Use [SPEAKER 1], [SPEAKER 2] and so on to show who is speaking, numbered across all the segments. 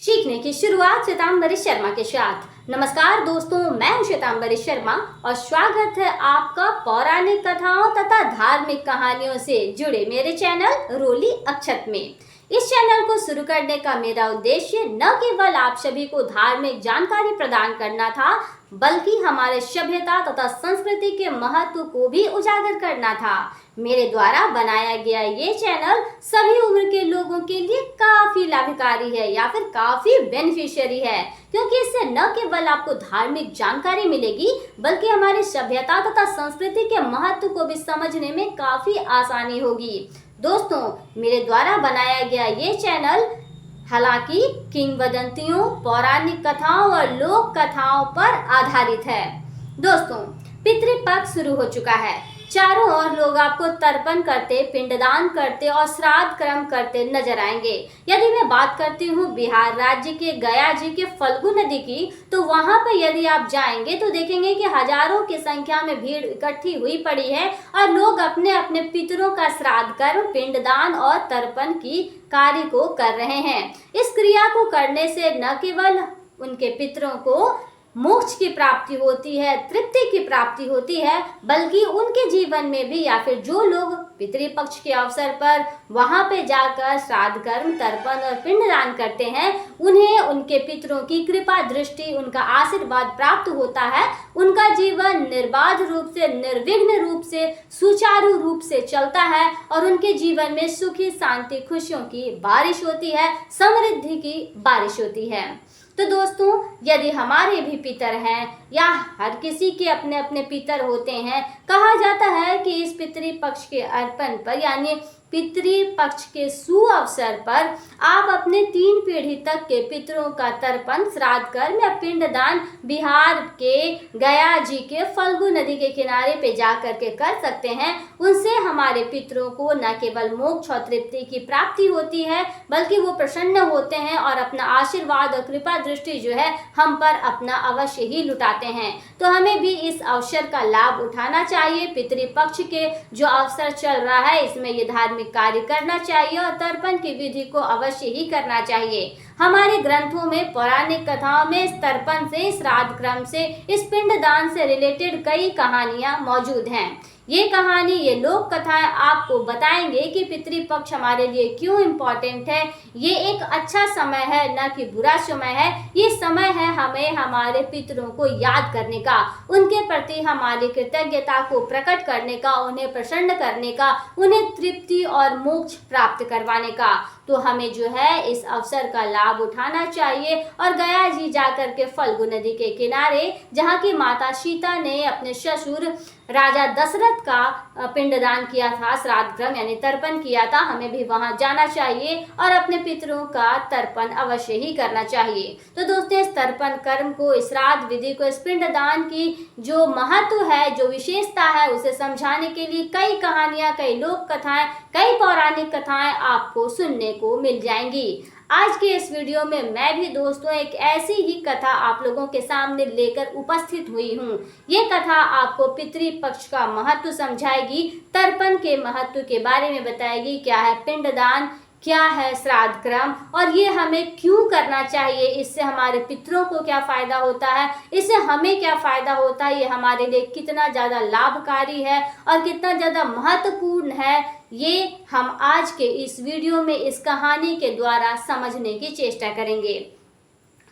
[SPEAKER 1] सीखने की शुरुआत श्वेतांबरी शर्मा के साथ। नमस्कार दोस्तों, मैं हूं श्वेतांबरी शर्मा और स्वागत है आपका पौराणिक कथाओं तथा धार्मिक कहानियों से जुड़े मेरे चैनल रोली अक्षत में। इस चैनल को शुरू करने का मेरा उद्देश्य न केवल आप सभी को धार्मिक जानकारी प्रदान करना था, बल्कि हमारे सभ्यता तथा संस्कृति के महत्व को भी उजागर करना था। मेरे द्वारा बनाया गया ये चैनल सभी उम्र के लोगों के लिए काफी लाभकारी है या फिर काफी बेनिफिशियरी है, क्योंकि इससे न केवल आपको धार्मिक जानकारी मिलेगी, बल्कि हमारी सभ्यता तथा संस्कृति के महत्व को भी समझने में काफी आसानी होगी। दोस्तों, मेरे द्वारा बनाया गया ये चैनल हालांकि किंवदंतियों, पौराणिक कथाओं और लोक कथाओं पर आधारित है। दोस्तों, पितृपक्ष शुरू हो चुका है। चारों ओर लोग आपको तर्पण करते, पिंडदान करते और श्राद्ध कर्म करते नजर आएंगे। यदि मैं बात करती हूँ बिहार राज्य के गया जी के फल्गु नदी की, तो वहां पर यदि आप जाएंगे तो देखेंगे कि हजारों की संख्या में भीड़ इकट्ठी हुई पड़ी है और लोग अपने अपने पितरों का श्राद्ध कर्म, पिंडदान और तर्पण की कार्य को कर रहे हैं। इस क्रिया को करने से न केवल उनके पितरों को मोक्ष की प्राप्ति होती है, तृप्ति की प्राप्ति होती है, बल्कि उनके जीवन में भी या फिर जो लोग पितृपक्ष के अवसर पर वहां पे जाकर श्राद्ध कर्म, तर्पण और पिंडदान करते हैं, उन्हें उनके पितरों की कृपा दृष्टि, उनका आशीर्वाद प्राप्त होता है। उनका जीवन निर्बाध रूप से, निर्विघ्न रूप से, सुचारू रूप से चलता है और उनके जीवन में सुखी, शांति, खुशियों की बारिश होती है, समृद्धि की बारिश होती है। तो दोस्तों, यदि हमारे भी पितर हैं या हर किसी के अपने अपने पितर होते हैं, कहा जाता है कि इस पितृपक्ष के अर्पण पर यानी पितृपक्ष के सुअवसर पर आप अपने 3 पीढ़ी तक के पितरों का तर्पण, श्राद्ध कर्म या पिंडदान बिहार के गया जी के फल्गु नदी के किनारे पे जा करके कर सकते हैं। उनसे हमारे पितरों को न केवल मोक्ष और तृप्ति की प्राप्ति होती है, बल्कि वो प्रसन्न होते हैं और अपना आशीर्वाद और कृपा दृष्टि जो है हम पर अपना अवश्य ही लुटाते हैं। तो हमें भी इस अवसर का लाभ उठाना चाहिए। पितृपक्ष के जो अवसर चल रहा है, इसमें ये धार्मिक कार्य करना चाहिए और तर्पण की विधि को अवश्य ही करना चाहिए। हमारे ग्रंथों में, पौराणिक कथाओं में इस तर्पण से, श्राद्ध क्रम से, इस पिंडदान से रिलेटेड कई कहानियां मौजूद हैं। ये कहानी, ये लोक कथाएं आपको बताएंगे कि पितृपक्ष हमारे लिए क्यों इम्पोर्टेंट है। ये एक अच्छा समय है, न कि बुरा समय है। ये समय है हमें हमारे पितरों को याद करने का, उनके प्रति हमारी कृतज्ञता को प्रकट करने का, उन्हें प्रसन्न करने का, उन्हें तृप्ति और मोक्ष प्राप्त करवाने का। तो हमें जो है इस अवसर का लाभ उठाना चाहिए और गया जी जाकर के फल्गु नदी के किनारे, जहाँ की माता सीता ने अपने ससुर राजा दशरथ का पिंडदान किया था, श्राद्ध क्रम यानी तर्पण किया था, हमें भी वहां जाना चाहिए और अपने पितरों का तर्पण अवश्य ही करना चाहिए। तो दोस्तों, इस तर्पण कर्म को, इस श्राद्ध विधि को, इस पिंडदान की जो महत्व है, जो विशेषता है, उसे समझाने के लिए कई कहानियां, कई लोक कथाएं, कई पौराणिक कथाएं आपको सुनने को मिल जाएंगी। आज के इस वीडियो में मैं भी दोस्तों एक ऐसी ही कथा आप लोगों के सामने लेकर उपस्थित हुई हूँ। ये कथा आपको पितृपक्ष का महत्व समझाएगी, तर्पण के महत्व के बारे में बताएगी, क्या है पिंडदान, क्या है श्राद्ध क्रम और ये हमें क्यों करना चाहिए, इससे हमारे पितरों को क्या फायदा होता है, इससे हमें क्या फायदा होता है, ये हमारे लिए कितना ज़्यादा लाभकारी है और कितना ज़्यादा महत्वपूर्ण है, ये हम आज के इस वीडियो में इस कहानी के द्वारा समझने की चेष्टा करेंगे।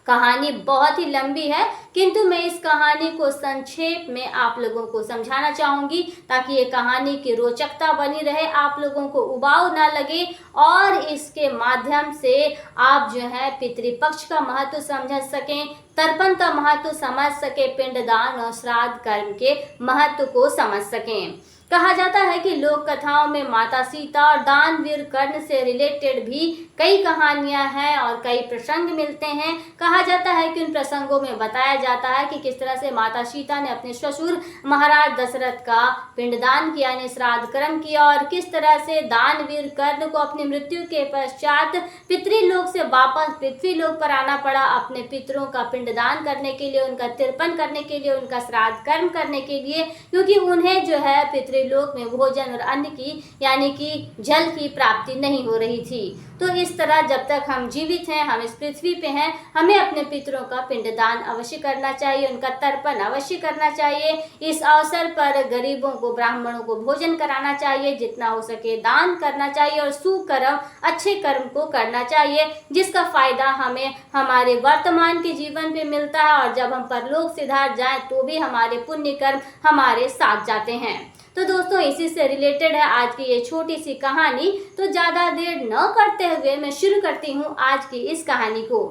[SPEAKER 1] कहानी बहुत ही लंबी है, किंतु मैं इस कहानी को संक्षेप में आप लोगों को समझाना चाहूँगी, ताकि ये कहानी की रोचकता बनी रहे, आप लोगों को उबाऊ ना लगे और इसके माध्यम से आप जो है पितृपक्ष का महत्व समझ सकें, तर्पण का महत्व समझ सके, पिंडदान और श्राद्ध कर्म के महत्व को समझ सकें। कहा जाता है कि लोक कथाओं में माता सीता और दानवीर कर्ण से रिलेटेड भी कई कहानियां हैं और कई प्रसंग मिलते हैं। कहा जाता है कि उन प्रसंगों में बताया जाता है कि किस तरह से माता सीता ने अपने ससुर महाराज दशरथ का पिंडदान किया, यानी श्राद्ध कर्म किया, और किस तरह से दानवीर कर्ण को अपनी मृत्यु के पश्चात पितृलोक से वापस पृथ्वीलोक पर आना पड़ा, अपने पितरों का पिंडदान करने के लिए, उनका तर्पण करने के लिए, उनका श्राद्ध कर्म करने के लिए, क्योंकि उन्हें जो है पितृ पृथ्वीलोक में भोजन और अन्न की यानी कि जल की प्राप्ति नहीं हो रही थी। तो इस तरह जब तक हम जीवित हैं, हम इस पृथ्वी पे हैं, हमें अपने पितरों का पिंडदान अवश्य करना चाहिए, उनका तर्पण अवश्य करना चाहिए। इस अवसर पर गरीबों को, ब्राह्मणों को भोजन कराना चाहिए, जितना हो सके दान करना चाहिए और सुकर्म, अच्छे कर्म को करना चाहिए, जिसका फायदा हमें हमारे वर्तमान के जीवन पे मिलता है और जब हम परलोक सिधार जाएं तो भी हमारे पुण्य कर्म हमारे साथ जाते हैं। तो दोस्तों, इसी से रिलेटेड है आज की ये छोटी सी कहानी। तो ज़्यादा देर न करते हुए मैं शुरू करती हूँ आज की इस कहानी को।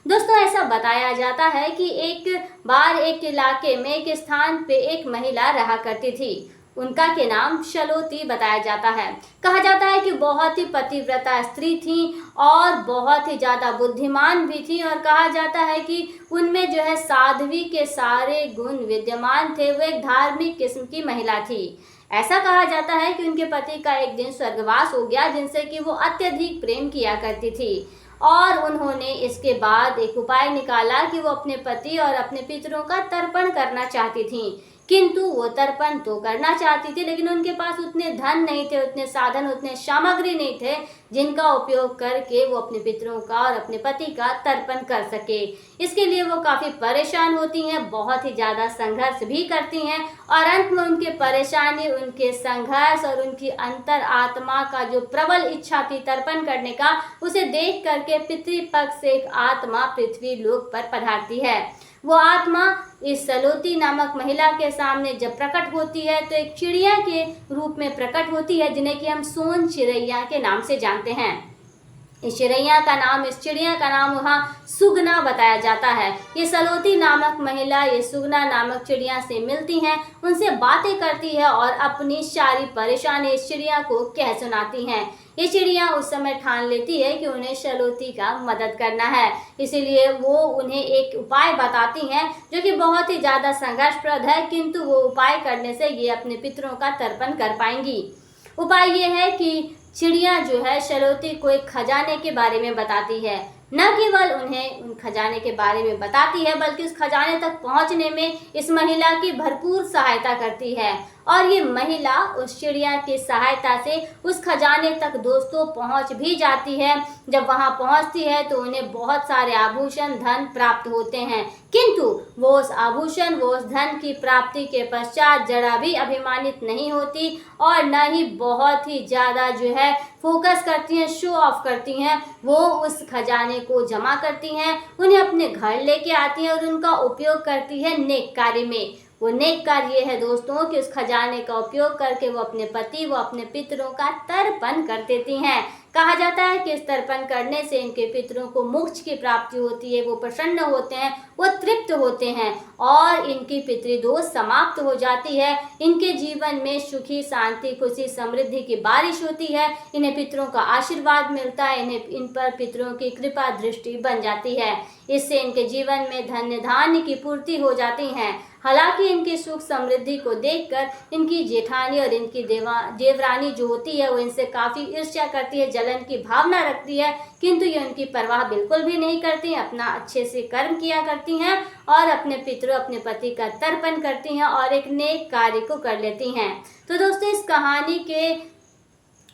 [SPEAKER 1] दोस्तों, ऐसा बताया जाता है कि एक बार एक इलाके में एक स्थान पे एक महिला रहा करती थी। उनका के नाम शलोती बताया जाता है। कहा जाता है कि बहुत ही पतिव्रता स्त्री थी और बहुत ही ज़्यादा बुद्धिमान भी थी और कहा जाता है कि उनमें जो है साध्वी के सारे गुण विद्यमान थे। वो एक धार्मिक किस्म की महिला थी। ऐसा कहा जाता है कि उनके पति का एक दिन स्वर्गवास हो गया, जिनसे कि वो अत्यधिक प्रेम किया करती थी और उन्होंने इसके बाद एक उपाय निकाला कि वो अपने पति और अपने पितरों का तर्पण करना चाहती थी। किंतु वो तर्पण तो करना चाहती थी, लेकिन उनके पास उतने धन नहीं थे, उतने साधन, उतने सामग्री नहीं थे जिनका उपयोग करके वो अपने पितरों का और अपने पति का तर्पण कर सके। इसके लिए वो काफ़ी परेशान होती हैं, बहुत ही ज़्यादा संघर्ष भी करती हैं और अंत में उनके परेशानी, उनके संघर्ष और उनकी अंतर आत्मा का जो प्रबल इच्छा थी तर्पण करने का, उसे देख करके पितृपक्ष से एक आत्मा पृथ्वी लोक पर पधारती है। वो आत्मा इस सलोती नामक महिला के सामने जब प्रकट होती है तो एक चिड़िया के रूप में प्रकट होती है, जिन्हें कि हम सोन चिड़ैया के नाम से जानते हैं। इस चिड़ैया का नाम वहाँ सुगना बताया जाता है। ये सलोती नामक महिला ये सुगना नामक चिड़िया से मिलती हैं, उनसे बातें करती है और अपनी सारी परेशानी इस चिड़िया को कह सुनाती हैं। ये चिड़िया उस समय ठान लेती है कि उन्हें शलोती का मदद करना है, इसीलिए वो उन्हें एक उपाय बताती हैं जो कि बहुत ही ज़्यादा संघर्षप्रद है, किंतु वो उपाय करने से ये अपने पितरों का तर्पण कर पाएंगी। उपाय ये है कि चिड़िया जो है शलोती को एक खजाने के बारे में बताती है। न केवल उन्हें उन खजाने के बारे में बताती है, बल्कि उस खजाने तक पहुंचने में इस महिला की भरपूर सहायता करती है और ये महिला उस चिड़िया की सहायता से उस खजाने तक दोस्तों पहुंच भी जाती है। जब वहां पहुंचती है तो उन्हें बहुत सारे आभूषण, धन प्राप्त होते हैं, किंतु वो उस आभूषण, वो उस धन की प्राप्ति के पश्चात जरा भी अभिमानित नहीं होती और न ही बहुत ही ज़्यादा जो है फोकस करती हैं, शो ऑफ करती हैं। वो उस खजाने को जमा करती हैं, उन्हें अपने घर लेके आती हैं और उनका उपयोग करती है नेक कार्य में। वो नेक कार्य ये है दोस्तों कि उस खजाने का उपयोग करके वो अपने पति, वो अपने पितरों का तर्पण कर देती हैं। कहा जाता है कि इस तर्पण करने से इनके पितरों को मोक्ष की प्राप्ति होती है, वो प्रसन्न होते हैं, वो तृप्त होते हैं और इनकी पितृदोष समाप्त हो जाती है। इनके जीवन में सुखी, शांति, खुशी, समृद्धि की बारिश होती है। इन्हें पितरों का आशीर्वाद मिलता है, इन्हें इन पर पितरों की कृपा दृष्टि बन जाती है। इससे इनके जीवन में धन्य धान्य की पूर्ति हो जाती है। हालांकि इनकी सुख समृद्धि को देखकर इनकी जेठानी और इनकी देवरानी जो होती है वो इनसे काफ़ी ईर्ष्या करती है, जलन की भावना रखती है, किंतु ये उनकी परवाह बिल्कुल भी नहीं करती, अपना अच्छे से कर्म किया करती हैं और अपने पितरों, अपने पति का तर्पण करती हैं और एक नेक कार्य को कर लेती हैं। तो दोस्तों, इस कहानी के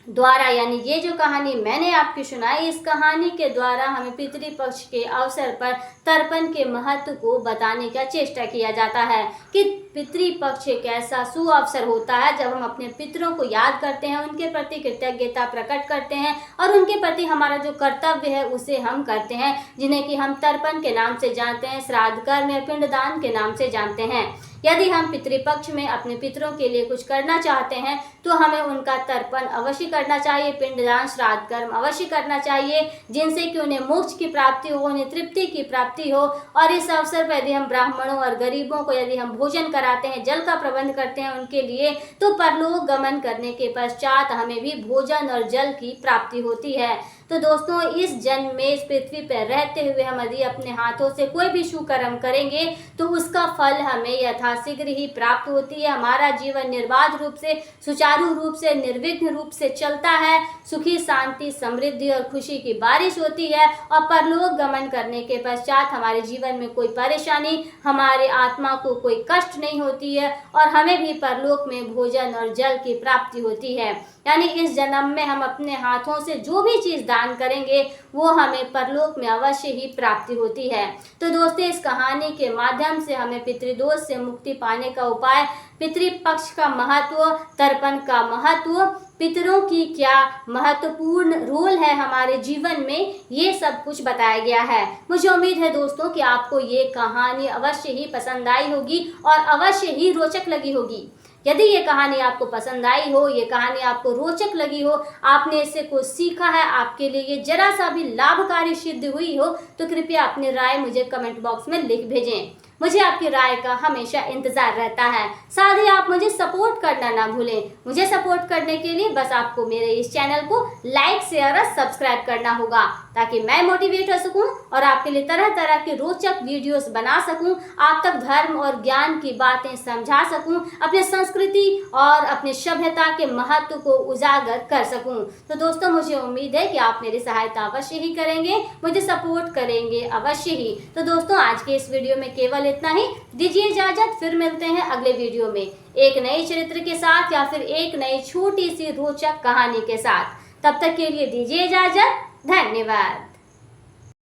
[SPEAKER 1] द्वारा, यानी ये जो कहानी मैंने आपकी सुनाई, इस कहानी के द्वारा हमें पितृपक्ष के अवसर पर तर्पण के महत्व को बताने का चेष्टा किया जाता है कि पितृपक्ष एक ऐसा सुअवसर होता है जब हम अपने पितरों को याद करते हैं, उनके प्रति कृतज्ञता प्रकट करते हैं और उनके प्रति हमारा जो कर्तव्य है उसे हम करते हैं, जिन्हें कि हम तर्पण के नाम से जानते हैं, श्राद्ध कर्म या पिंडदान के नाम से जानते हैं। यदि हम पितृपक्ष में अपने पितरों के लिए कुछ करना चाहते हैं तो हमें उनका तर्पण अवश्य करना चाहिए, पिंडदान, श्राद्ध कर्म अवश्य करना चाहिए, जिनसे कि उन्हें मोक्ष की प्राप्ति हो, उन्हें तृप्ति की प्राप्ति हो। और इस अवसर पर यदि हम ब्राह्मणों और गरीबों को यदि हम भोजन कराते हैं, जल का प्रबंध करते हैं उनके लिए, तो परलोक गमन करने के पश्चात हमें भी भोजन और जल की प्राप्ति होती है। तो दोस्तों इस जन्म में इस पृथ्वी पर रहते हुए हम यदि अपने हाथों से कोई भी शुभ कर्म करेंगे तो उसका फल हमें यथाशीघ्र ही प्राप्त होती है। हमारा जीवन निर्बाध रूप से, सुचारू रूप से, निर्विघ्न रूप से चलता है। सुखी, शांति, समृद्धि और खुशी की बारिश होती है और परलोक गमन करने के पश्चात हमारे जीवन में कोई परेशानी, हमारे आत्मा को कोई कष्ट नहीं होती है और हमें भी परलोक में भोजन और जल की प्राप्ति होती है। यानी इस जन्म में हम अपने हाथों से जो भी चीज़ दान करेंगे वो हमें परलोक में अवश्य ही प्राप्ति होती है। तो दोस्तों इस कहानी के माध्यम से हमें पितृदोष से मुक्ति पाने का उपाय, पितृपक्ष का महत्व, तर्पण का महत्व, पितरों की क्या महत्वपूर्ण रोल है हमारे जीवन में, ये सब कुछ बताया गया है। मुझे उम्मीद है दोस्तों कि आपको ये कहानी अवश्य ही पसंद आई होगी और अवश्य ही रोचक लगी होगी। यदि ये कहानी आपको पसंद आई हो, ये कहानी आपको रोचक लगी हो, आपने इससे कुछ सीखा है, आपके लिए ये जरा सा भी लाभकारी सिद्ध हुई हो, तो कृपया अपनी राय मुझे कमेंट बॉक्स में लिख भेजें। मुझे आपकी राय का हमेशा इंतजार रहता है। साथ ही आप मुझे सपोर्ट करना ना भूलें। मुझे सपोर्ट करने के लिए बस आपको मेरे इस चैनल को लाइक, शेयर और सब्सक्राइब करना होगा ताकि मैं मोटिवेट हो सकूं और आपके लिए तरह तरह के रोचक वीडियोस बना सकूं, आप तक धर्म और ज्ञान की बातें समझा सकूं, अपने संस्कृति और अपनी सभ्यता के महत्व को उजागर कर सकूं। तो दोस्तों मुझे उम्मीद है कि आप मेरी सहायता अवश्य ही करेंगे, मुझे सपोर्ट करेंगे अवश्य ही। तो दोस्तों आज के इस वीडियो में केवल इतना ही। दीजिए इजाजत, फिर मिलते हैं अगले वीडियो में एक नए चरित्र के साथ या फिर एक नई छोटी सी रोचक कहानी के साथ। तब तक के लिए दीजिए इजाजत। धन्यवाद।